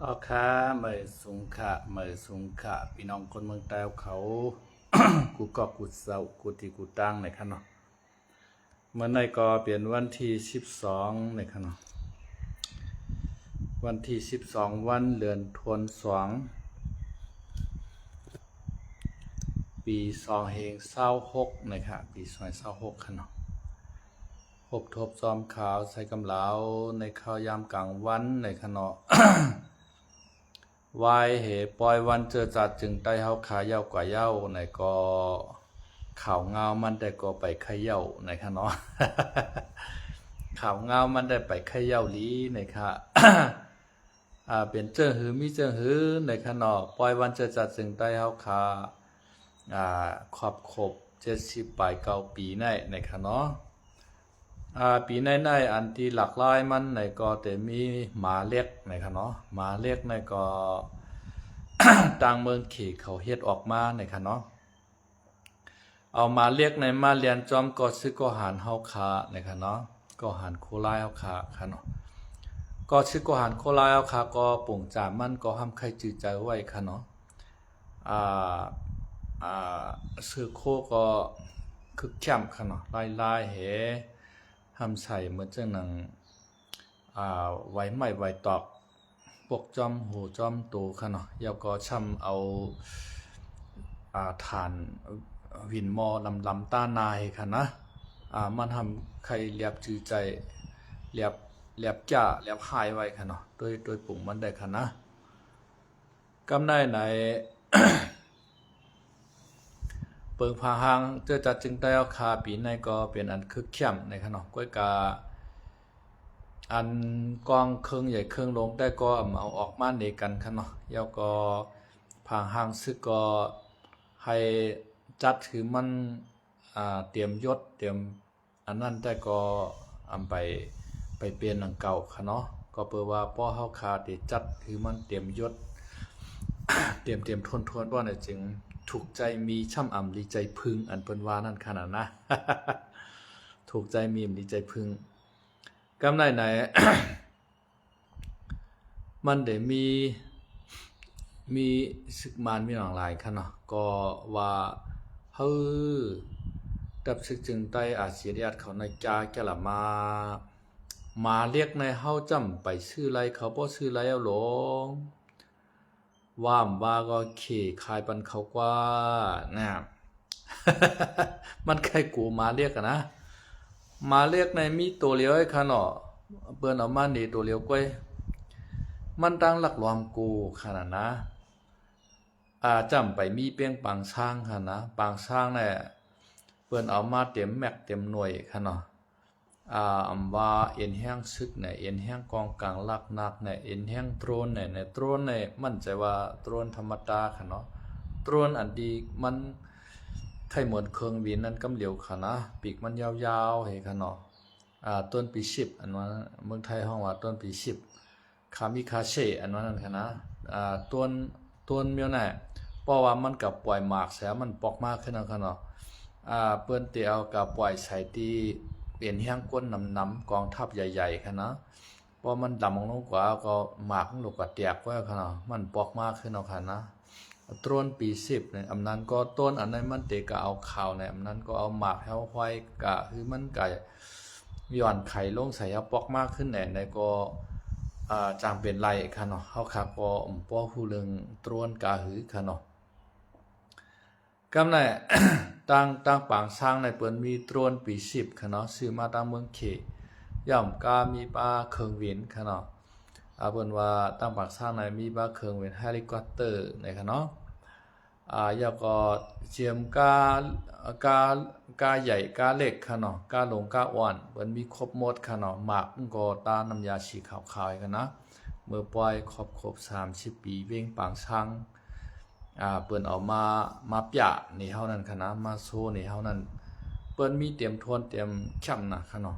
อ๋อค่ะเมยสุงขะเมยสุงขะพี่น้องคนเมืองแต้วเขา กูก็กูเศร้ากูที่กูตั้งในคันเนาะเมื่อในก็เปลี่ยนวันที่12ในคันเนาะวันที่12วันเดือนธันวาคมปี2526นะครับปี2026คันเนาะพบทบซ้อมขาวใส่กำเหลาในข้าวยามกลางวันในคันเนาะ วายเหปอยวันเจอจัดจึงได้เฮาขาเย้ากว่าเย้าในก็ข่าวเงามันได้ก็ไปขย้าในค่ะเนาะ ข่าวเงามันได้ไปขย้าลีในค่ะ เป็นเจ้อหือมีเจ้อหือในค่ะเนาะปอยวันเจอจัดจึงได้เฮาขาครอบครบ70ปลาย9ปีในค่ะเนาะปีในอันที่หลักหลายมันในก็แต่มีหมาเล็กในค่ะเนาะหมาเล็กในก็ ต่างเมืองเขเขาเฮ็ดออกมาในค่ะเนาะเอามาเรียกในมาเรียนจอมก็ซื้อก็หารเฮาคาในค่ะเนาะก็หารโคลายเฮาคาค่ะเนาะก็ชื่อก็หารโคลายเฮาคาก็ปุ่งจามันก็ห้ามใครจื้อใจไว้ค่ะเนาะอ่าซื้อโคก็คึกเข้มค่ะเนาะลายๆเหห้ามใส่เหมือนจังหนังไว้ไม้ไว้ตอกปกจอมหูจอมตูค่ะเนาะแล้วก็ช่ำเอาฐานวินมอลำต้านายค่ะนะมันทำใครเรียบจือใจเรียบจ้าเรียบหายไว้ค่ะเนาะโดยปุ่งมันได้ค่ะนะกำได้ไหน เปิงพาหางเจอจัดจึงได้เอาคาปีในก็เป็นอันคึกเข้มในค่ะเนาะก้อยกาอันกองเครื่องใหญ่เครื่องลงได้ก็เอาออกมาในกันค่ะเนาะแล้วก็พาหางซึกก็ให้จัดถือมันเตรียมยศเตรียมอันนั้นได้ก็ไปเปลี่ยนหนังเก่าค่ะเนาะก็เปิดว่าป้อเฮาคาได้จัดถือมันเตรียมยศ เตรียมทวนว่าเนี่ยจึงถูกใจมีช่ำอ่ำดีใจพึงอันเปิ้นว่านั่นขนาดนะ ถูกใจมีดีใจพึงกำไรไหน มันได้มีศึกมานมีหลากหลายค่ะเนาะก็ว่าเฮ้อดับศึกจึงใต้อาเซียนเขาในจาแกละมาเรียกในเฮาจำไปชื่อไรเขาบ่ชื่อไรเอาหลงว่าก็คายปันเขากว่านะ มันใครกูมาเรียกกันนะมาเรียกในมีตัวเลี้ยวไอ้ค่ะเนาะเปิ้นเอามานี่ตัวเลี้ยวก้อยมันตั้งหลักรวมกูขนาดนะจำไปมีเปียงปางช้างค่ะนะปางช้างเนี่ยเปิ้นเอามาเต็มแม็กเต็มหน่วยค่ะเนาะอำว่าเอ็นแห้งซึกเนี่ยเอ็นแห้งกองกลางลักนักเนี่ยเอ็นแห้งโตรนเนี่ยในโตรนเนี่ยมั่นใจว่าโตรนธรรมดาค่ะเนาะโตรนอันดีมันไข่เหมือนเครื่องบินนั้นกำเหลียวค่ะนะปีกมันยาวๆเห็นค่ะเนาะต้นปี10อันว่าเมืองไทยห้องว่าต้นปี10คามิคาเช่อันว่านั่นค่ะนะต้นเมียวน่ะเพราะว่ามันกับปล่อยหมากแสมันปอกมากขึ้นแล้วค่ะเนาะเปิ้นเตียวกับปล่อยใส่ที่เปลี่ยนแห้งก้นน้ำกองทัพใหญ่ๆค่ะนะพอมันดำลงกว่าก็หมากมันลูกกว่าแตกไว้ค่ะเนาะมันปอกมากขึ้นแล้วค่ะนะต้นปี10เนี่ยอำนั้นก็ต้นอันนั้นมันเตก็เอาข่าวในอำนั้นก็เอาหมากเฮาไว้กะคือมันก็ย้อนไข่ลงใส่เฮาปอกมากขึ้นแหน่ในก็จางเป็นไรค่ะเนาะเฮาคักก็ป้อฮู้เรื่องตรวนกาหือค่ะเนาะกำไน ตั้งปางช้างในเปิ้นมีตรวนปี10ค่ะเนาะซื้อมาตามเมืองเขย่อมกามีปลาเครื่องวินค่ะเนาะเปิ้นว่าตั้งปางช้างในมีปลาเครื่องวินเฮลิคอปเตอร์ในค่ะเนาะแล้วก็เจียมกาใหญ่กาเล็กค่ะเนาะกาหลงกาอ่อนเปิ้นมีครบหมดค่ะเนาะหมากก็ตาน้ำยาสีขาวๆกันนะเมื่อปล่อยครบ30ปีเว้งปางช้างเปิ้นเอามาปะนี่เฮานั่นค่ะนะมาโซนี่เฮานั่นเปิ้นมีเตรียมทวนเตรียมค่ำนะค่ะเนาะ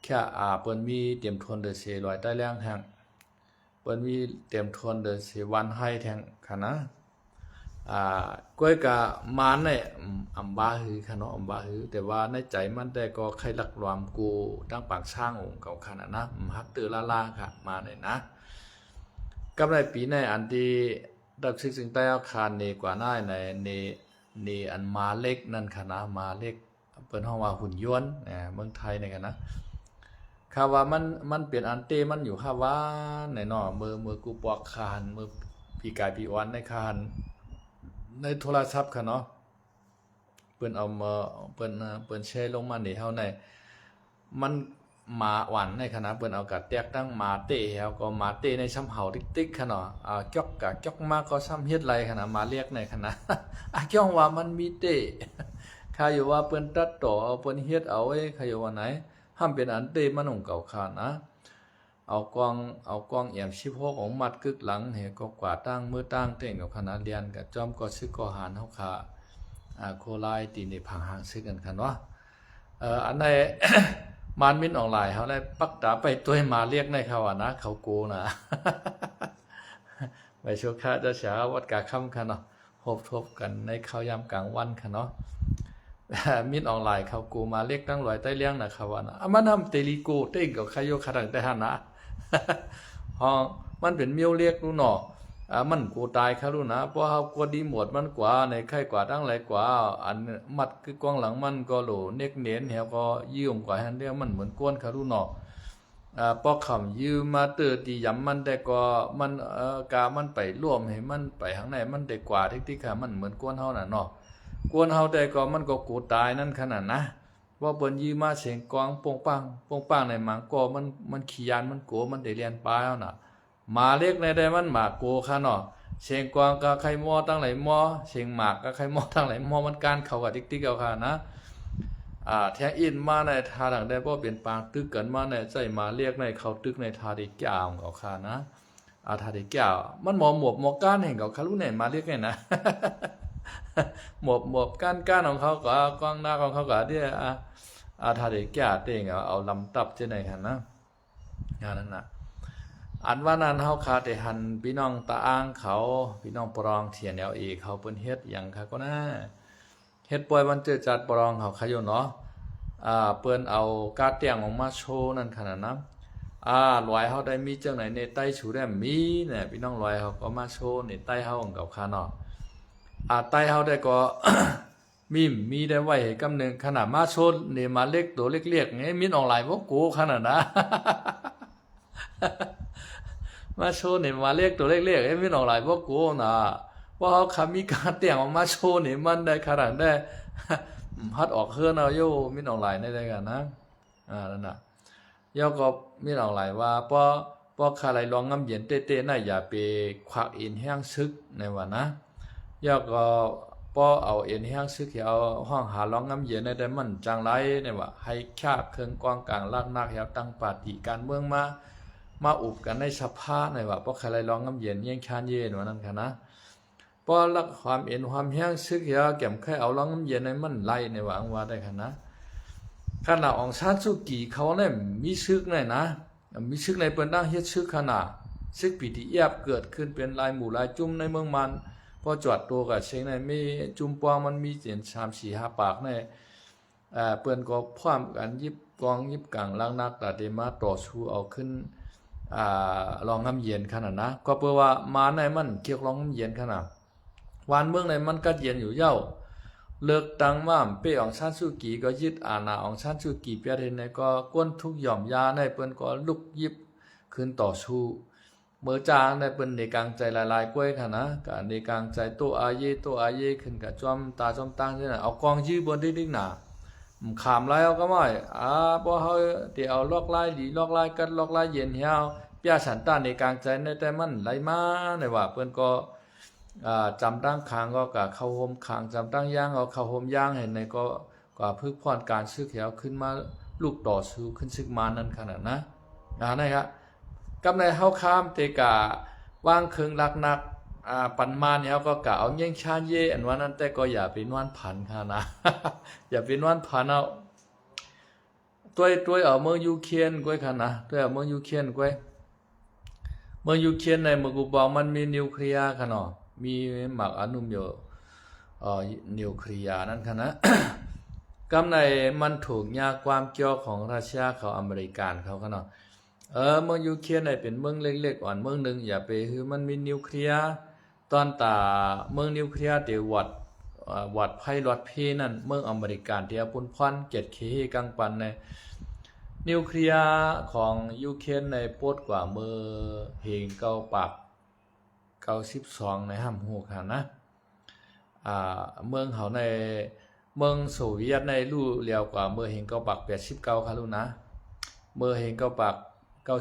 แค่เปิ้นมีเตรียมทวนเดอเสลอยใต้แรงแทงเปิ้นมีเตรียมทวนเดอเสวันให้แทงค่ะนะก้อยกะมานเนี่ยอำบาหือค่ะเนาะอำบาหือแต่ว่าในใจมันได้ก็ใครหลักรวมกูตั้งปากช่างองค์เก่าค่ะนะฮักตือลาค่ะมาเนี่ยนะ กำไรปีในอันที่ดับซิกสิงใต้อาคารในกว่าหน้าในอันมาเล็กนั่นค่ะนะมาเล็กเปิ้นห้องว่าหุ่นยนต์เมืองไทยในกันนะข่าวว่ามันเปลี่ยนอันเต้มันอยู่ค่ะว่าในเนาะมือกูปอกคานมือปีกายปีวันในคานในโทรศัพท์ค่ะเนาะเปิ้นเอามาเปิ้นแชร์ลงมาในเฮาในมันมาหวันในคณะเปิ้นเอากะแตกตั้งมาเตะแล้วก็มาเตะในซ้ำเฮาติ๊กๆค่ะเนาะจอกกะจอกมาก็ซ้ำเฮ็ดไรค่ะนะมาเรียกในคณะจ้องว่ามันมีเตะข้าอยู่ว่าเปิ้นตัดต่อเอาเปิ้นเฮ็ดเอาไว้ข้าอยู่ว่าไหนห้ามเป็นอันเตะมันของเก่าค่ะนะเอากล้องแอม16ของมัดกึกหลังเฮก็กว่าตั้งมือตั้งเต้งกับคณะเรียนกับจอมก็ซึกก็หารเฮาค่ะโคไลตีนี่ผังหางซึกกันค่ะเนาะอันใน มานมินออนไลน์เขาได้ปักตาไปตัวมาเรียกในเขาอ่ะนะเขาโกนะ ไปโชว์ค่าจะเช้าวัดกาค่ำค่ะเนาะทบกันในข้าวยามกลางวันค่ะเนาะ มินออนไลน์เขาโกมาเรียกตั้งลอยใต้เลี้ยงนะเขาว่านะมันทำเตลิโกเต้งกับขยโยขดังแต่หานะ ห้องมันเป็นเมียวเรียกรู้เนาะมันกูตายค่ะรู้นะเพราะเขากว่าดีหมดมันกว่าในไข่กว่าตั้งหลายกว่าอันมัดคือกองหลังมันก็โหลเน็กเน้นเฮาก็ยืมกว่าหันเดียวมันเหมือนก้นค่ะรู้เนาะปอคำยืมมาเตอตีย้ำมันได้ก็มันกามันไปร่วมให้มันไปข้างในมันได้กว่าที่ค่ะมันเหมือนก้นเฮาน่ะเนาะก้นเฮาได้ก็มันก็กูตายนั่นขนาดนะว่าเปิ้นยืมมาเสียงกองโป่งปังในหมังก็มันขี้ยานมันโกมันได้เรียนปลาแล้วน่ะมาเล็กในได้มันหมากโกค่ะเนาะเชียงกวางกับไข่หม้อตั้งหลายหม้อเชียงหมากกับไข่หม้อตั้งหลายหม้อมันการเข้ากับติ๊กเอาค่ะนะแท้อินมาในทาดังได้เพราะเป็นปางตึกกันมาในใจมาเรียกในเขาตึกในทาได้แก้วเอาค่ะนะทาได้แก้วมันหมอบก้านแห่งเขาคารุเนี่ยมาเรียกไงนะ หมอบก้านของเขาก็กองหน้าของเขาก็เดี๋ยวทาได้แก้วเต็งเอาลำตับเจไหนค่ะนะงานนั้นนะอันว่านั้นเฮาคาแต่หันพี่น้องตาอ้างเขาพี่น้องปรองเทียนแนวเอเขาเปิ้นเฮ็ดหยังค่ะก็น่าเฮ็ดป่วยวันเจอจัดปรองเขาขอยู่เนาะเปิ้นเอากาเตียงออกมาโชว์นั่นขนาดนั้นลอยเฮาได้มีจังไหนในใต้ชูได้มีเนี่ยพี่น้องลอยเฮาก็มาโชว์ในใต้เฮาของเขาค่ะเนาะใต้เฮาได้ก็ มีได้ไว้ให้กำนึงขนาดมาโชว์นี่มาเล็กตัวเล็กๆไงมีออนไลน์บ่กูขนาดนะ มาโชว์เนี่ยมาเรียกตัวเล็กๆไม่ออกหลายพวกกูนะว่าเขาคำมีการเตียงออกมาโชว์เนี่ยมันได้ขนาดได้ พัดออกเครื่องเอาโย่ไม่ออกหลายได้กันนะนั่นน่ะย่อก็ไม่ออกหลายว่าเพราะใครลองน้ำเย็นเต้ๆน่ะอย่าไปควักเอ็นแห้งซึกในวันนะย่อก็พอเอาเอ็นแห้งซึกเอาห้องหาลองน้ำเย็นได้มันจังไรเนี่ยว่าให้คาบเครื่องกองกลางลากนักตั้งปาฏิการเมืองมาอุบกันในสภาในว่าเพราะใครลองน้ำเย็นยังชานเย็นว่านั่นค่ะนะเพราะรักความเอ็นความแห้งซึกยาแก้มไข่เอาลองน้ำเย็นในมันไล่ในว่าอังว่าได้ค่ะนะขณะองชาติสุกีเขาเนี่ยมีซึกในนะมีซึกในเปิ้นตั้งเฮ็ดซึกขนาดซึกปีที่เอียบเกิดขึ้นเป็นลายหมู่ลายจุ่มในเมืองมันพอจอดตัวกับเชียงในมีจุ่มปองมันมีเสียน3-4-5 ปากในเปิ้นก็พร้อมกันยิบกองยิบกลางล่างนักแต่เดมาต่อสู้เอาขึ้นลองน้ำเย็นขนาดนะก็เพื่อว่ามาในมันเกี่ยวลองน้ำเย็นขนาดวันเมืองในมันก็เย็นอยู่เย้าเลิกตังว่าเป้องชาติสุกีก็ยึดอาณาองชาติสุกีเปียเทนในก็ก้นทุกหย่อมยาในเปิ้นก็ลุกยิบขึ้นต่อสู้เมื่อจางในเปิ้นในกลางใจลายๆกล้วยค่ะนะกับในกลางใจโตอาเยขึ้นกับจอมตาจอมตั้งใช่ไหมเอากองยื้อบนดิ้งหนาขามไล่เอาก็ไม่พอเขาเดี๋ยวเอาลอกไล่ดีลอกไล่กัดลอกไล่เย็นเหี่ยวเปียฉันตาในกลางใจในแต่มันไหลมาในว่าเปิ้นก็จำตั้งคางก็กับเข้าห่มคางจำตั้งย่างเอาเข้าห่มย่างเห็นในก็พึกพรการซื้อเขียวขึ้นมาลูกต่อสู้ขึ้นซึกมานั่นขนาดนะนะครับกำในเฮาข้ามเตกะว่างเคืองรักนักปันมาเนี่ยก็กะเอาเย่งชาเย่อันว่านั้นแต่ก็อย่าไปนวนผันค่ะนะ อย่าไปนวนผันเอาตัวเอาเมืองยูเครนก้วยค่ะนะตัวเอาเมืองยูเครนก้วยเมืองยูเครนในเมืองกูบอกมันมีนิวเคลียร์ค่ะเนาะมีหมากอนุมอยู่นิวเคลียร์นั่นค่ะนะ กำในมันถูกยาความเกี่ยวของรัสเซียเขาอเมริกันเขาค่ะเนาะ เมืองยูเครนเป็นเมืองเล็กๆอ่อนเมืองหนึ่งอย่าไปคือมันมีนิวเคลียร์ตอนตาเมืองนิวเคลียร์เดี๋ยววัดไพ่รอดเพนั่นเมืองอเมริกันที่ปุ่นพรเกียรติเคกังปันในนิวเคลียร์ของยูเครนในปดกว่าเมื่อเฮงเก้าปาก92ในห้ำหูค่ะนะเมืองเขาในเมืองโซเวียตในลู่เลียวกว่าเมื่อเฮงเก้าปาก89ค่ะลูกนะเมื่อเฮงเก้าปาก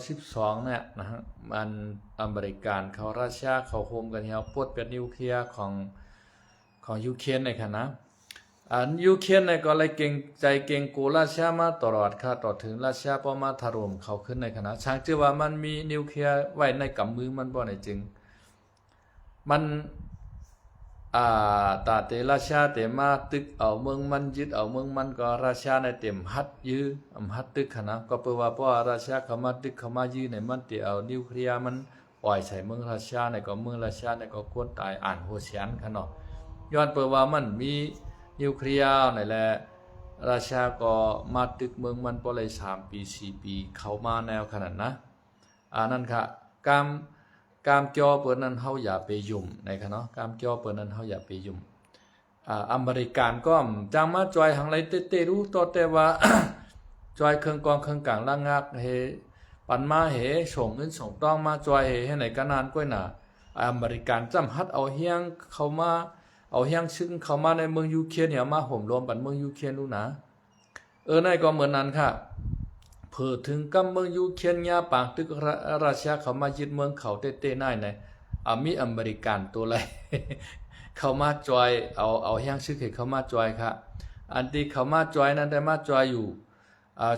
92เนี่ยนะฮะมันอเมริกันเขารัสเซียเขาโฮมกันเฮาปดเป็นนิวเคลียร์ของยูเครนในค่ะนะยูเครนในก็เลยเก่งใจเก่งกูรัสเซียมาตลอดค่ะต่อถึงรัสเซียพอมาถล่มเขาขึ้นในคณะช่างที่ว่ามันมีนิวเคลียร์ไว้ในกำมือมันบ่ได้จริงมันตาเตรัสเซียเตมาตึกเอาเมืองมันยึดเอาเมืองมันก็รัสเซียในเต็มฮัดยื้อฮัดตึกนะก็เปว่าเพราะรัสเซียเขามาตึกเขามายื้อในมันเตเอานิวเคลียร์มันปล่อยใส่เมืองรัสเซียในก็เมืองรัสเซียในก็คนตายอ่านโหเสียนค่ะเนาะย้อนเปว่ามันมีนิวเคลียร์ในแหละรัสเซียก็มาตึกเมืองมันพอเลย3 ปี4 ปีเขามาแนวขนาดนะนั่นค่ะการเกี่ยวเปิดนั้นเฮาอย่าไปยุ่มในค่ะเนาะการเกี่ยวเปิดนั้นเฮาอย่าไปยุ่มอเมริกันก็จังมาจอยหังไรเต้ๆรู้ต่อแต่ว่า จอยเครื่องกองเครื่องกลางล่างงักเฮปันมาเฮส่งเงินส่งต้องมาจอยเฮให้ไหนก็นานก้อยหน่าอเมริกันจำฮัดเอาเฮียงเข้ามาเอาเฮียงซึ่งเข้ามาในเมืองยูเครนเนี่ยมาห่มรวมปันเมืองยูเครนรู้นะในก็เหมือนนั้นค่ะเผื่อถึงกับเมืองยูเครนยาปางตึกรัสเซียเขามายึดเมืองเขาเต้ๆได้ในมีอเมริกันตัวไร เขามาจอยเอาเฮียงซึ่งเขามาจอยค่ะอันที่เขามาจอยนั้นได้มาจอยอยู่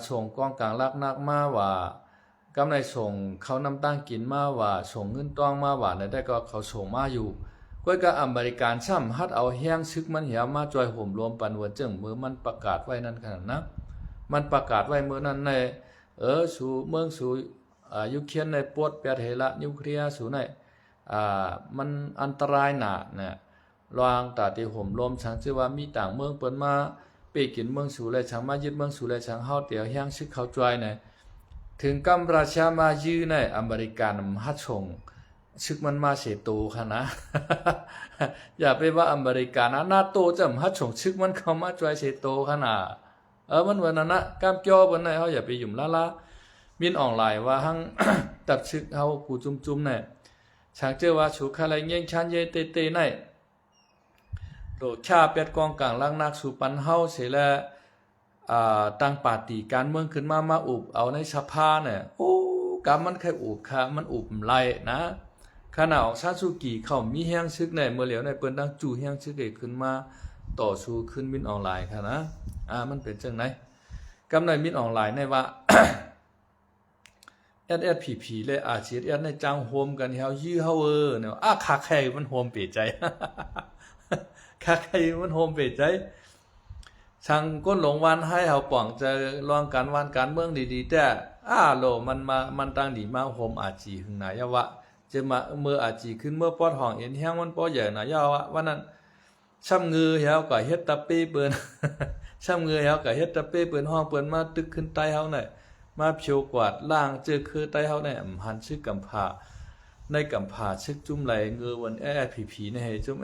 ส่งกองกลางลักนักมาว่ากำไรส่งเขานำตั้งกินมาว่าส่งเงินต้องมาว่าได้ก็เขาส่งมาอยู่ก้อยก็อเมริกันซ้ำฮัดเอาแห้งซึกมันเหี่ยมาจอยห่มรวมปันวันเจิงมือมันประกาศไว้นั่นขนาดนะมันประกาศไว้เมื่อนั้นในสู่เมืองสู่ยูเครนในปวดเปียดเฮละนิวเคลียร์สู่ในมันอันตรายหนาเนี่ยรางตาที่ห่มรวมฉันชื่อว่ามีต่างเมืองเปิ้นมาไปกินเมืองสู่และฉังมายึดเมืองสู่และฉังเฮาเตียวแห้งซึกเขาจอยเนี่ยถึงกำราชามายื้อในอเมริกันฮัดชงซึกมันมาเสตูค่ะนะ อย่าไปว่าอเมริกันนะนาโตจะฮัดชงซึกมันเข้ามาจอยเสตูค่ะนะมันวันนั้นนะกำเกี่ยวบนไหนเขาอย่าไปยุ่มละมินออนไลน์ว่าหัง ตับซึกเขากูจุ่มเนี่ยฉากเจอว่าฉุกอะไรเงี้ยชันเยเตในโดดชาเป็ดกองกลางล่างนักสู่ปันเฮาเสียแล้วตั้งปาร์ตี้การเมืองขึ้นมาอุบเอาในสภาเนี่ยโอ้กรรมมันแค่อุบค่ะมันอุบไล่นะขณะของซาซูกิเขามีแห้งซึกในเมื่อเหลียวในเปิ้นตั้งจู่แห้งซึกขึ้นมาต่อสู้ขึ้นมินออนไลน์ค่ะนะมันเป็นจังไหนกำในมินออนไลน์ในว่า SSPP เลย RCS ในจังโฮมกันเฮายื้อเฮาเนี่ยคาใครมันโฮมเปใจ คาใครมันโฮมเปใจช่างก้นหลงวันให้เฮาป่องจะลองการวันการเมืองดีๆแต่โลมันตั้งดีมาโฮมอาจีหึงนายะวะจะมาเมื่ออาจีขึ้นเมื่อปอดห้องเอ็นแห้งมันปอใหญ่นายะวะวันนั้นช้ำเงือเฮาก็เฮ็ดตะเป้เปิ้น ช้ำเงือเฮาก็เฮ็ดตะเป้เปิ้นห้องเปิ้นมาตึกขึ้นใต้เฮาน่ะมาเพียวกวาดล่างเจอคือใต้เฮาเนี่ยหันชื่อกำผาในกำผาชึกจุ่มไหลเงือวันผีในให้จุ่ม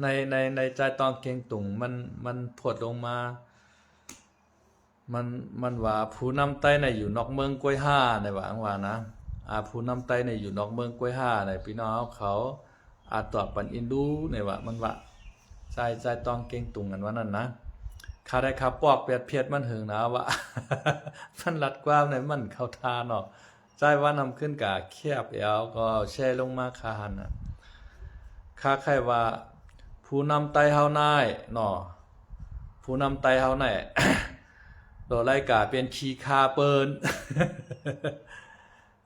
ในใจตอนเก่งตุ่งมันพดลงมามันว่าผู้นำไต้ในอยู่นอกเมืองกล้วยห้าในว่านะผู้นำไต้ในอยู่นอกเมืองกล้วยห้าในพี่น้องเขาตอบปันอินดูในว่ามันว่าใจตอนเก่งตุ่งกันว่านั่นนะข้าได้ขับปอกเปียดเพียดมันหึงนะว่า มันรัดกว้างในมันเข้าทาเนาะใจว่านำขึ้นกะเคียบก็แช่ลงมาคาหันน่ะข้าใครว่าผู้นำไตเฮาน่ายเนาะผู้นำไตเฮาน่าย โดยไล่กะเป็นขี้คาเปิ้น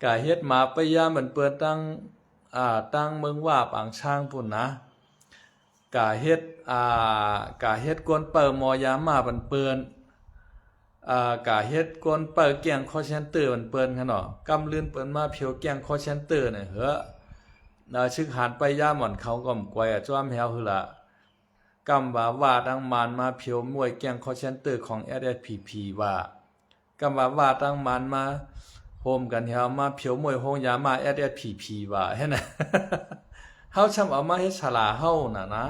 กะเฮ็ดมาไปยามเหมือนเปิ้นตั้งเมืองว่าปางช่างพุ่นนะกะเฮ็ดกวนเปิ่มอยามมาบันเปิ้นกะเฮ็ดกวนเปิ่แกงคอเซนเตอร์บันเปิ้นคั่นเนาะกำลื่นเปิ้นมาเพียวแกงคอเซนเตอร์เนี่ยเหอชึกหานไปย่าหม่อนเขาก็มกวยจ้อมแฮวหือละกำว่าดังมานมาเพียวมวยแกงคอเซนเตอร์ของ SSPP ว่า ก็ว่าตั้งมันมาโฮมกันเฮามาเพียวมวยโฮงยามาแอดผีว่าเฮ็ดน่ะ เฮาชำเอามาเฮ็ดฉลาเฮาน่ะนะ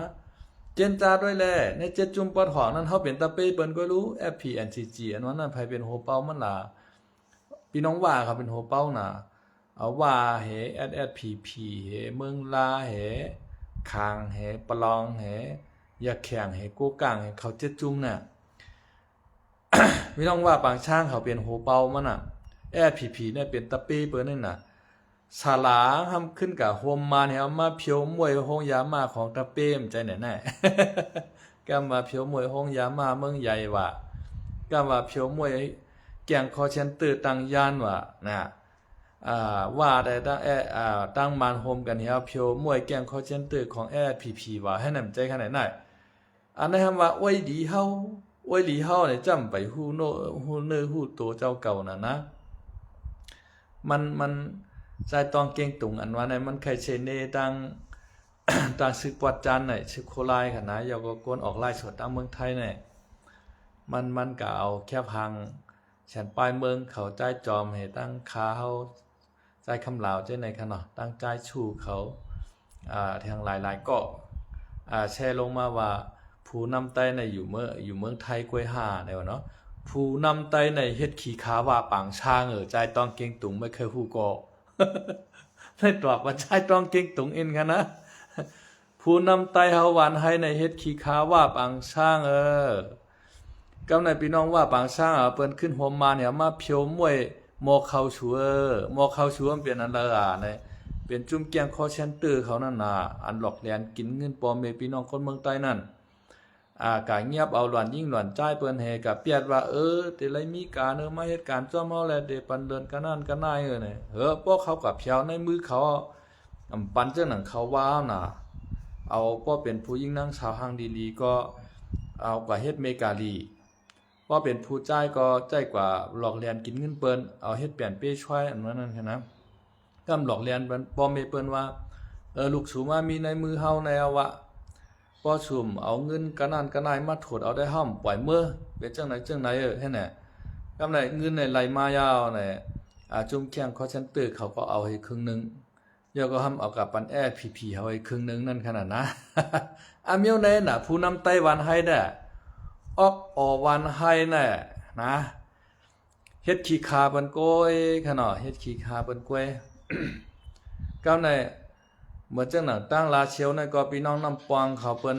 เจนจาด้วยแลในเจ็ดจุ่มปอดหองนั้นเฮาเป็นตะเป้เปิ้นก็รู้ FPNCG อันนั้นไผเป็นโหเป้ามันล่ะพี่น้องว่าเขาเป็นโหเป้าน่ะเอาว่าเหSSPP เหเมืองลาเหคางเหปลองเหยาแข็งเหโกกังเหเขาเจ็ดจุ่มน่ะ พี่น้องว่าปางช่างเขาเป็นโหเป้ามันน่ะSSPP เนี่ยเป็นตะเป้เปิ้นนั่นน่ะฉลาทำขึ้นกับโฮมมาเนี่ยเอามาเพียวมวยโฮงยามาของตะเป้มใจแน่ๆ ก็มาเพียวมวยโฮงยามาเมืองใหญ่ว่ะก็มาเพียวมวยแกงคอเชนเตอร์ตังยานว่ะนะว่าได้ตั้งมานโฮมกันเฮาเพียวมวยแกงคอเชนเตอร์ของSSPPว่าให้นำใจขนาดไหนอันนั้นคำว่าอวยดีเฮาอวยหลีเฮาเนี่ยจำไปฮู้โนฮู้เนื้อฮู้ตัวเจ้าเก่าน่ะนะมันใจตองเก่งตุงอันว่าในมันใครเชเนตัง ต่างซึกปวัดจันน่ะซึกโคลายค่ะนะยก็กวนออกไล่สดตามเมืองไทยเนี่ยมันก็เอาแค่พังฉันปลายเมืองเขาใจจอมให้ตั้งคาเฮาใจคำลาวใจไหนค่ะเนาะตั้งใจชูเขาทางหลายๆเกาะแชร์ลงมาว่าผู้นำไต้ในอยู่เมืองไทยกล้วยห่าเนี่ยเนาะผู้นำไต้ในเฮ็ดขี้ขาว่าปางช้างใจต้องเก่งตุงไม่เคยฮู้ก็ ได้ตอบว่าใจต้องเก่งตุงเอ็นกันนะผู้นำไต้เฮาหวานให้ในเฮ็ดขี้ขาว่าปางช้างกำในพี่น้องว่าปางช้างเปิ้นขึ้นโฮมมาเนี่ยมาเพียวมวยมอเขาชัวมอเขาชัวมันเป็นอันละเนี่ยเป็นจุ่มแกงคอเซนเตอร์เขานั่นน่ะอันหลอกแหลนกินเงินปลอมเมพี่น้องคนเมืองใต้นั่นกะเงียบเอาหลอนยิ่งหลอนใจเปิ้นเฮกะเปียดว่าแต่ไรมีการมาเหตุการณ์จ้อมเฮาแลเดปันเดินกันนั่นกันนายเนี่ยพวกเขากับเพียวในมือเขาปันเจ้าหนังเขาว้าวน่ะเอาป้อเป็นผู้ยิ่งนั่งชาวห้างดีๆก็เอากว่าเฮ็ดเมกาลีป้อเป็นผู้จ่ายก็จ่ายกว่าหลอกเลียนกินเงินเปิ้นเอาเฮ็ดเปลี่ยนเป้ช่วยอันนั้นนะกำหลอกเลียนป้อเมเปิ้นว่าลูกสูมามีในมือเฮาในอวะป้อชุมเอาเงินกันนั่นกันนายมาถดเอาได้ห้อมปล่อยมือเป็นจังไหนให้แน่กำไหนเงินในไหลมายาวเนี่ยจุ่มแข้งคอเซนเตอร์เขาก็เอาให้ครึ่งนึงยก็ทำเอากับปันSSPPเฮาให้ครึ่งนึงนั่นขนาดนะ เมียวในน่ะผู้นำไต้หวันให้ได้ออกวันให้แน่นะเฮ็ดขี้คาเปิ้นโกยขนาดเฮ็ดขี้คาเปิ้นกล้วย กำในเมื่อจังหนังตั้งลาเชียวในก็พี่น้องนำปองเขาเปิ้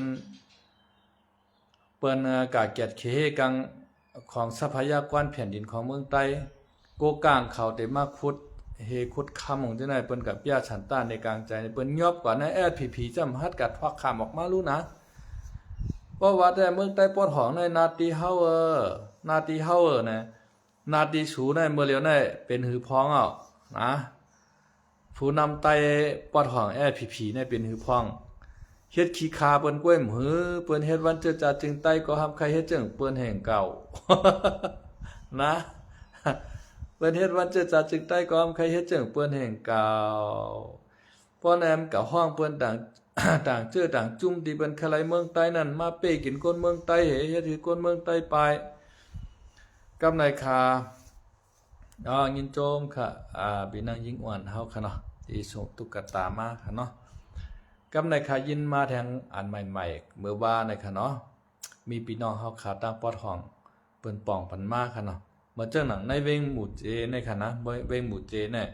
นกะเกียดเขกังของทรัพยากรแผ่นดินของเมืองใต้โกกลางเขาได้มาขุดเฮขุดคำของจังได๋เปิ้นกับญาติฉันต้านในกลางใจเปิ้นยอบกว่าในSSPPจำฮัดกัดทวักคำออกมารู้นะเพราะว่าแต่เมืองใต้ปอดหองในนาตีเฮานะนาตีสูในเมื่อเลียวในเป็นหือพ้องนะผู้นำไต้ปอดห้องSSPPเนี่ยเป็นหือพ้องเฮ็ดขี้คาเปิ้นกล้วยหือเปิ้นเฮ็ดวันเจอจาจึงไต้ก็ทำใครเฮ็ดจึงเปิ้นแห่งเก่า นะเปิ้นเฮ็ดวันเจอจาจึงไต้ก็ทำใครเฮ็ดจึงเปิ้นแห่งเก่าป้อแนมกับห้องเปิ้นต่าง ต่างเจอต่างจุ่มที่เปิ้นคลายเมืองใต้นั่นมาเป้กินคนเมืองใต้เฮ็ดให้คนเมืองใต้ไปกับนายคายินโจมค่ะพี่นางยิ่งอ่อนเฮาค่ะเนาะที่ส่งตุ๊กตามาค่ะเนาะกับนายคายินมาแทงอันใหม่ๆเมื่อว่าในค่ะเนาะมีพี่น้องเฮาขาตั้งปอดห้องเปิ้นป่องปันมาค่ะเนาะเมื่อเจ้าหนังในเวงหมู่เจในค่ะนะเวงหมู่เจเนี่ย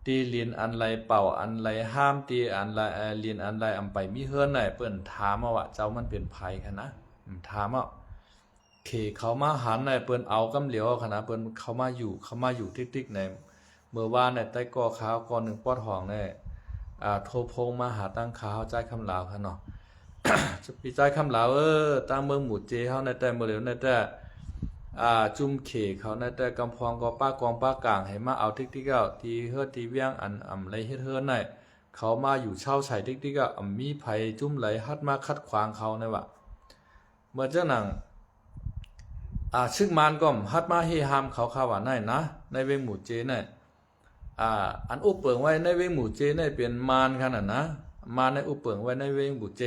ตีเรียนอันไรเป่าอันไรห้ามตีอันไรเรียนอันไรอำไปมีเฮือนไหนเปิ้นถามว่าเจ้ามันเป็นไผค่ะนะถามเคเขามาหันในเปิ้นเอากำเหลียวคณะเปิ้นเขามาอยู่ติ๊กๆในเมื่อวานในใต้ก่อขาวก่อน1ปอดห้องในโทรพงมาหาตั้งขาวใจคำลาวค่ะเนาะ พี่ใจคำลาวตั้งเมืองหมู่เจเฮาในแต่เมื่อเหลียวในแต่จุ่มเขเขาในแต่กำพองก็ป้ากองป้ากลางให้มาเอาติ๊กๆเอาที่เฮ็ดที่เวียงอันไรเฮ็ดเฮือนในเขามาอยู่เช่าใส่ติ๊กๆเอามีไผจุ่มไหลฮัดมาคัดขวางเขาในว่าเมื่อเจ้าหนังซึ่งมานก็ฮัดมาเฮฮามเขาว่านั่นนะในเวงหมู่เจเนี่ยอันอุปเปิงไว้ในเวงหมู่เจเนี่ยเป็นมานขนาดนะมานในอุปเปิงไว้ในเวงหมู่เจ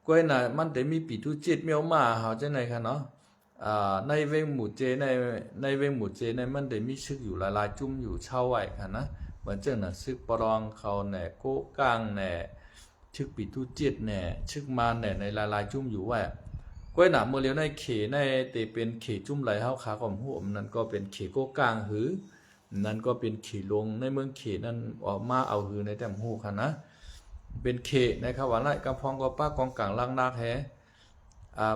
ก้วยน่ะมันได้มีปีทุจิตเมียวมาเฮาจังได๋ค่ะเนาะ ในเวงหมู่เจในเวงหมู่เจในมันได้มีชึกอยู่หลายๆจุ่มอยู่เช่าไว้ค่ะนะเหมือนเจ้าน่ะซึกปรองเขาแหน่โกกางแหน่ชึกปีตุจิตแหน่ชึกมานแหน่ในหลายๆจุ่มอยู่ไว้ก้อยหนาเมื่อเลียวในเขในเตเป็นเขจุ่มไหลเฮาขาของหัวนั่นก็เป็นเขโกกางหือนั่นก็เป็นเขลงในเมืองเขนั่นออกมาเอาหือในแต้มหูค่ะนะเป็นเขนะครับว่าไล่กำพองก็ป้ากองกลางล่างนาแฮ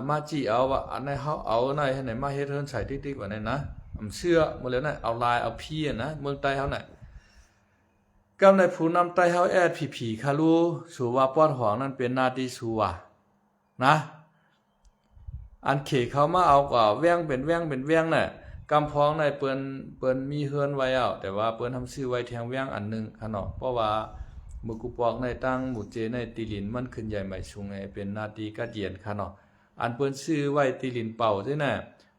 มาจีเอาว่าอันไหนเฮาเอาไหนให้ไหนมาเฮ็ดเฮิรนใส่ติ๊กๆว่าไหนนะเชื่อเมื่อเลียวน่ะเอาลายเอาพี่นะเมืองใต้เฮาน่ะกำในผู้นำใต้เฮาแอดผีคาลูสูว่าปอดหองนั่นเป็นนาทีสูว่านะอันเขเขามาเอากว่าแว้งเป็นแว้งเป็นแว้งน่ะกำพองในเปิ้นมีเฮือนไว้เอาแต่ว่าเปิ้นทำชื่อไว้แทงแว้งอันนึงค่ะเนาะเพราะว่ามือกูปอกในตั้งหมู่เจในตีลินมันขึ้นใหญ่ใหม่ชุงไงเป็นนาทีกะเดียนค่ะเนาะอันเปิ้นชื่อไว้ตีลินเป่าซื่อน่ะ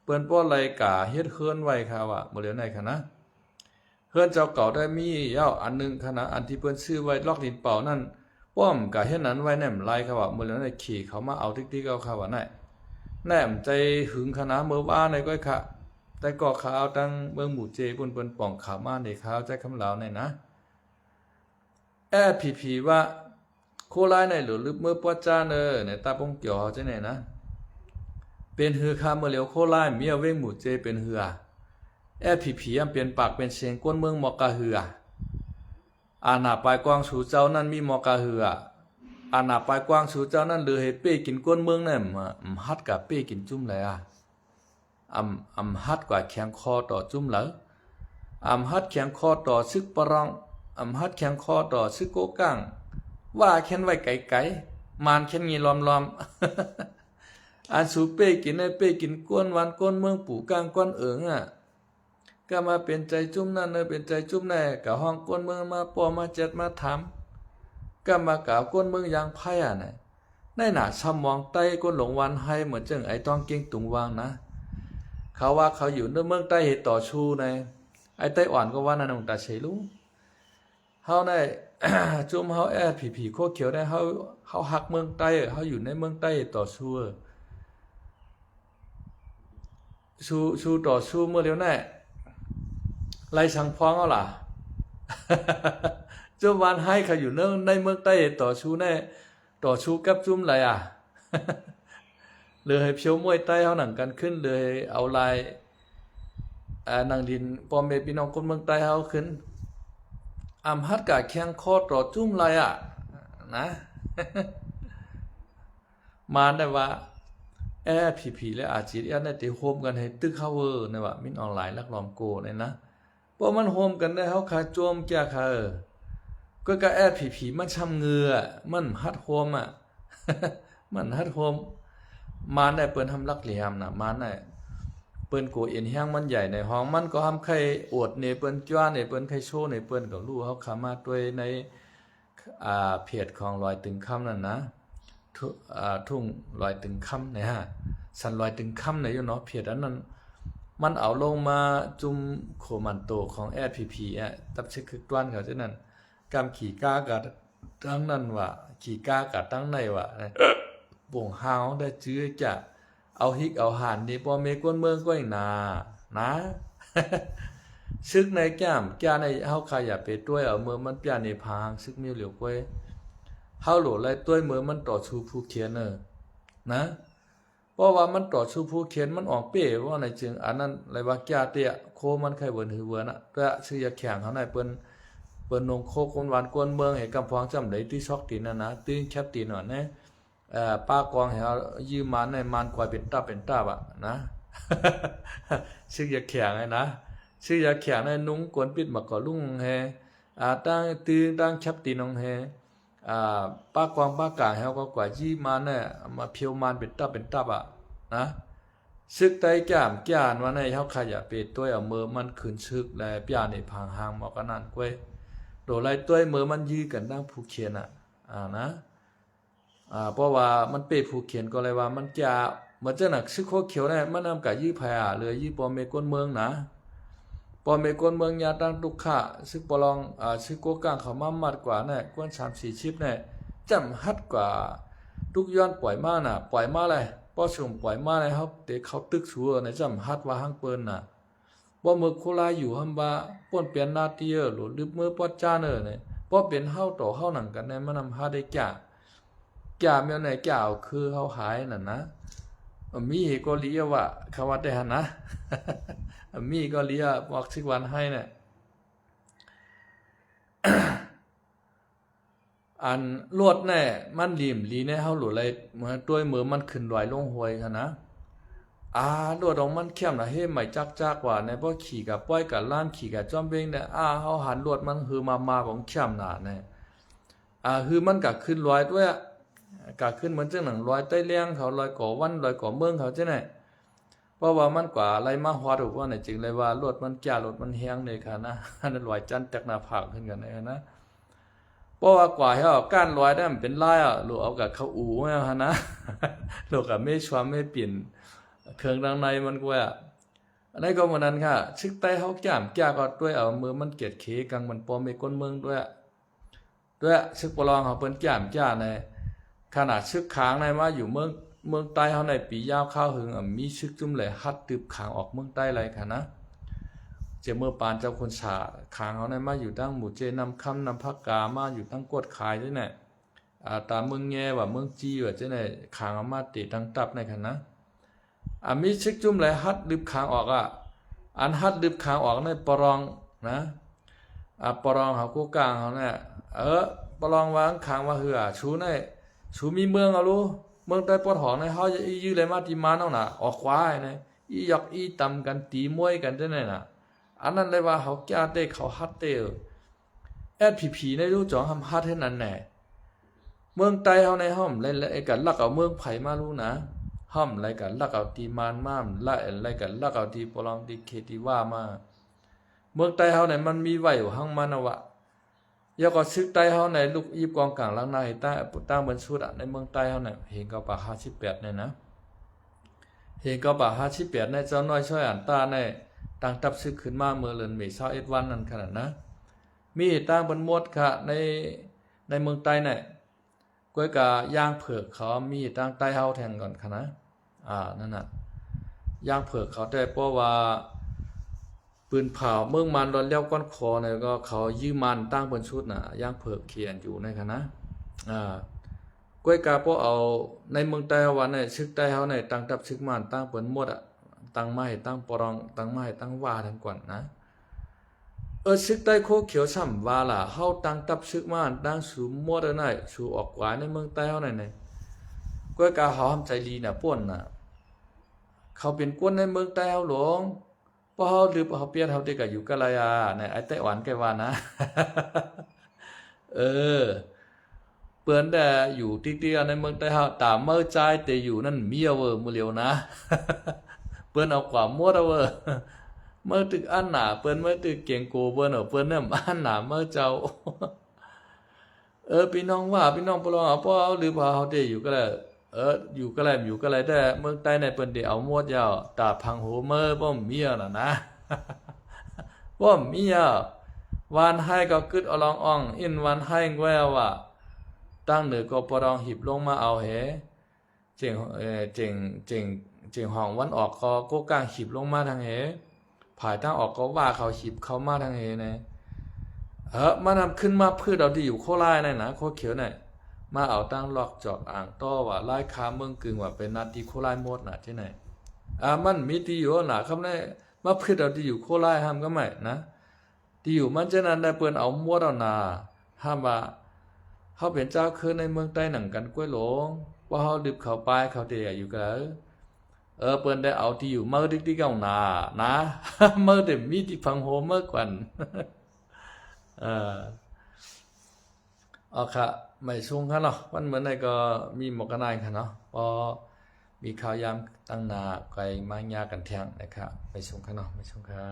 เปิ้นป้อไรกะเฮ็ดเฮือนไว้ค่ะว่าบ่เหลียวไหนค่ะนะเฮือนเจ้าเก่าได้มียาวอันนึงค่ะนะอันที่เปิ้นชื่อไว้ลอกลินเป่านั่นป้อมกะเฮ็ดนั้นไว้แนมไลค่ะว่าบ่เหลียวไหนขี่เขามาเอาติ๊กๆเอาค่ะว่าไหนแนมใจหึงคณะเมื่อว่าในก้อยค่ะแต่ก่อข่าวตั้งเมืองหมู่เจปุ่นเปิ้นป่องข่าวมาในข่าวใจคำลาวในนะแอผีว่าโคลายในหรือลึกเมื่อปวดจ้าเนอในตาปงเกี่ยวใจไหนนะเป็นหือคาเมื่อเหลียวโคลายเมียเว้งหมู่เจเป็นหือแอผีอันเปลี่ยนปากเป็นเสียงก้นเมืองมอกะหืออาณาปลายกวางสู่เจ้านั้นมีมอกะหืออาณาปลายกวางสู่เจ้านั้นเหลือให้เป้กินก้นเมืองเนี่ยฮัดกับเป้กินจุ่มเลยฮัดกว่าแข็งคอต่อจุ่มเลยฮัดแข็งคอต่อซึกปรองฮัดแข็งคอต่อซึกโกกังว่าแค่นไว้ไกลๆมานแค่งี้ล้อมอันสูเป้กินให้เป้กินก้นวันก้นเมืองปู่กลางก้นก็มาเป็นใจจุ่มนั่นเป็นใจจุ่มแน่กับห้องก้นเมืองมาปอมาเจ็ดมาถามก็มากล่าวก้นเมืองยางไพ่ในหนาซ้ำมองใต้ก้นหลงวันให้เหมือนจังไอต้องเก่งตุงวางนะเขาว่าเขาอยู่ในเมืองใต้เหตุต่อชูในไอไต้อ่อนก็ว่านั่นองตาเฉลุเฮาใน จุ่มเฮาแอดผีโคเขียวได้เฮาหักเมืองใต้เฮาอยู่ในเมืองใต้ต่อชูต่อชูเมื่อเร็วแน่ไล่ชังพ้องเอาล่ะ จุ่มวันให้เขาอยู่ในเมืองใต้ต่อชูแน่ต่อชูกับจุ่มอะไรเลยให้เพียวมวยใต้เฮาหนังกันขึ้นเลยเอาลายนางดินปอมเมพี่น้องคนเมืองใต้เฮาขึ้นฮัดกะแข้งคอต่อจุ่มอะไรนะ มาได้ว่าแอผีและอาจีอันได้ติโฮมกันให้ตึกเฮาเวอร์นะว่ามินออนไลน์ลักลอมโกเนี่ยนะเพราะมันโฮมกันได้เฮาคาโจมแก่ค่ะก็แอผีมันช้ำเหงื่อมันฮัดโฮมมันฮัดโฮมมาได้เปิ้นทำลักเหลี่ยมนะมาได้เปิ้นโกเอ็นแห้งมันใหญ่ในห้องมันก็ทำไข่อวดในเปิ้นจ้าในเปิ้นไข่โชว์ในเปิ้นก็รู้เฮาขามาด้วยในเพจของลอยตึงค่ำนั่นนะทุ่งลอยตึงค่ำเนี่ยสันลอยตึงค่ำเนี่ยอยู่เนาะเพจอันนั้นมันเอาลงมาจุ่มโคมันโตของแอดผีตับเช็คคือต้วนเขาเช่นนั้นกำขี่ก้ากับตั้งนั้นว่าขี่ก้ากับตั้งในว่าบ่งฮาวได้จื้อจะเอาฮิกเอาหานนี่ปอเมกวนเมืองก็อีกนะซึกในแก้มในเฮาใครอย่าไปต้วยเอาเมืองมันเปียในพางซึกมีเหลียวก้อยเฮาโหลไล่ต้วยเมืองมันต่อชูผู้เขียนนะเพราะว่ามันต่อชูผู้เขียนมันออกเป้ว่าในจึงอันนั้นอะไรว่าแก่เตี้ยโคมันไข่เวินหือเวินก็ชื่อยาแข็งเขาในเปิ้นนงโคคนหวานกวนเมืองให้กำพองจำได้ที่ช็อกตีนนะตื้นแคบตีนหน่อยนะป้ากองให้เฮายืมมันในมันกว่าเป็นตานะ ชื่อยาแข็งไงนะชื่อยาแข็งในนุ่งกวนปิดมาก่อลุงแฮตั้งตื้นตั้งแคบตีนองแฮป้ากองป้ากางเฮาก็กว่ายี่มันเนี่ยมาเพียวมันเป็นตานะซึกไตจ้ามจ้านว่าในเฮาขยะเป็ดตัวเอามือมันขึ้นซึกและปยาในพางหางหมอกันนั่นก้วยโดไล่ตัวมือมันยื้อกันดังผู้เขียนนะเพราะว่ามันเป้ผู้เขียนก็เลยว่ามันจะมันจะหนักซึกโคเขียวเนี่ยมันนำกับยื้อแผ่เลยยื้อปอเมก้นเมืองนะปอเมก้นเมืองยาตั้งตุกขะซึกปลองซึกโกกางเขามามัดกว่าเนี่ยกวน3-4ชิปเนี่ยจำฮัดกว่าทุกย้อนปล่อยมาปล่อยมาเลย ป้อส่งปล่อยมาในเขาเตะเขาตึกชัวในจำฮัดว่าหังเปิ้นน่ะป้อมือโคลาอยู่หำว่าป้นเปลี่ยนนาทีหรือลืมมือป้อจ้าเนอเนี่ยป้อเป็นเฮาต่อเฮาหนังกันในมันนำหาได้แก่แมวไหนแก่เอาคือเฮาหายนั่นนะมีก็เลียว่าคำว่าได้หันนะ มีก็เลียบอกสิวันให้เนี่ย อันลวดแน่มันหลิมลีในเฮาหลุเลยเหมือนตัวมือมันขึ้นลอยลงห้วยคั่นนะลวดของมันเข้มน่ะเฮ้ใหม่จักๆว่าในบ่ขี่กับป้อยกับล้านขี่กับจอมเบงเนี่ยเฮาหันลวดมันคือมาของเข้มน่ะเนี่ยคือมันก็ขึ้นลอยด้วยก็ขึ้นเหมือนจังหนังลอยใต้เลี้ยงเขาลอยก่อวันลอยก่อเมืองเขาจังได๋เพราะว่ามันกว่าอะไรมาฮอดว่าเนี่ยจึงเลยว่าลวดมันแก่ลวดมันแห้งเลยค่ะนะอันนั้นลอยจันแตกหน้าผากขึ้นกันนะเพราะว่ากว่าให้ก้านลอยได้มันเป็นลายลูกเอากับเขาอูแม่ฮะนะ ลูกกับไม่ชวมไม่เปลี่ยนเครื่องดังในมันก็ว่าอันนี้ก็เหมือนนั้นค่ะชึกใต้เฮาแก้มแก่ก็ด้วยเอามือมันเกียดเขกังมันปอมไม่ก้นเมืองด้วยชึกปลองเขาเปิ้นแก้มจ้าในขนาดชึกค้างในมาอยู่เมืองใต้เฮาในปียาวข้าวหึงมีชึกจุ่มเลยฮัดตึบขางออกเมืองใต้ไรค่ะนะเจเมื่อปานเจ้าคนฉาขางเขาในมาอยู่ตั้งหมู่เจนำคำนำพักกามาอยู่ตั้งกดขายด้วยเนี่ยตามเมืองแง่ว่าเมืองจีว่าเจ้าเนี่ยขางเอามาติตั้งตับในค่ะนะมีชึกจุ่มเลยฮัดดึบขางออกอันฮัดดึบขางออกในปรองนะปรองเขากู้กลางเขาเนี่ยปรองวางขางว่าเหือชูมีเมืองเอาลูเมืองใต้ปอดหองในเฮาจะยื้อเลยมาที่มาเนาะน่ะออกควายในยอกตำกันตีมวยกันจังได๋น่ะอันนั้นเลยว่าเขาแก้เตเขาฮัดเตผีในรู้จ่องทำฮัดให้นั่นแน่เมืองใต้เฮาในห้อมเล่นไอ้กันลักเอาเมืองไผมารู้นะห้อมไรกันลักเอาตีมานมาละไรกันลักเอาตีปลองตีเคตีว่ามาเมืองใต้เฮาเนี่ยมันมีไว้อยู่หังมันวะยาก็ซึกใต้เฮาในลูกอีบกองกลางลังนาใต้ตั้งบนสุดในเมืองใต้เฮาเนี่ยเห็นก็ป่า58เนี่ยนะเห็นก็ป่า58ในเจ้าน้อยช่วยอ่านตาในตั้งตับซึกขึ้นมาเมื่อเดือนเมษายนวันนั้นขนาดนะมีตั้งบนหมดค่ะในเมืองใต้เนี่ยก้อยกะย่างเผือกเขามีตั้งใต้เฮาแทงก่อนค่ะนะนั่นน่ะย่างเผือกเขาแต่เพราะว่าปืนเผาเมืองมันรอนเลี้ยวก้อนคอเนี่ยก็เขายื้อมันตั้งบนชุดน่ะย่างเผือกเขียนอยู่ในค่ะนะก้อยกะเพราะเอาในเมืองใต้วันเนี่ยชึกใต้เฮาเนี่ยตั้งตับชึกมันตั้งเปิ้นหมดตั้งไม้ตั้งปรองตั้งไม้ตั้งว่าทั้งก่อนนะชึกใต้โคเขียวฉ่ำว่าล่ะเฮาตั้งตับชึกมันตั้งสูหมดได้สูออกกว่าในเมืองใต้เฮาเนี่ยก้อยกะเฮาทำใจลีน่ะป่นน่ะเขาเป็นกวนในเมืองใต้เฮาหลงพอเฮาหรือเฮาเปลี่ยนเฮาได้ก็อยู่กะลายเนี่ยไอ้ไต้หวันแกว่านะ เปิ้นแต่อยู่ติ๊กๆในเมืองใต้เฮาตามเมื่อใจแต่อยู่นั่นเมียเว้อมื้อเลียวนะ เปิ้นเอากว่าหมดเว้อเมื่อตึกอันหนาเปิ้นเมื่อตึกเกียงโกเปิ้นเปิ้นเนี่ยอันหนาเมื่อเจ้า พี่น้องว่าพี่น้องปลองเอาพอหรือพอเฮาได้อยู่ก็แล้วอยู่ก็แล้วแต่เมืองใต้ในเปิ้นได้เอาหมดยาวตาพังโหเมื่อบ่มีน่ะนะ บ่มีวันให้ก็กึดเอาลองอ่องอินวันให้แววว่าตั้งเหนือก็ปรองหิบลงมาเอาเหเจิงห้องวันออกก็โกกลางหิบลงมาทางเหผายทางออกก็ว่าเขาหิบเข้ามาทางเหเนี่ยมานำขึ้นมาพืชเอาที่อยู่โคราชนะโคเขียวเนี่ยมาเอาตั้งหลอกจอกอ่างต้อว่าไล่คาเมืองกึ่งว่าเป็นนาทีโคราชหมดน่ะที่ไหนมันมีที่อยู่น่ะคำนี้มาพืชเอาที่อยู่โคราชห้ามก็ไม่นะที่อยู่มันจะนั้นได้เปิ้นเอาหมดเอาน่ะห้ามว่าเฮาเป็นเจ้าคือในเมืองใต้หนังกันกล้วยหลงว่าเฮาดึบเข้าไปเขาเตะอยู่กันเปิ้นได้เอาที่อยู่มาติ๊กๆเอาน่ะนะ มื้อแต่มีที่พังโหเมื่อกว่าค่ะไม่สูงค่ะเนาะวันเหมือนไหนก็มีหมอกกันได้ค่ะเนาะพอมีข่าวยามตั้งนาไกลมายากันแทงนะครับไม่สูงค่ะเนาะไม่สูงค่ะ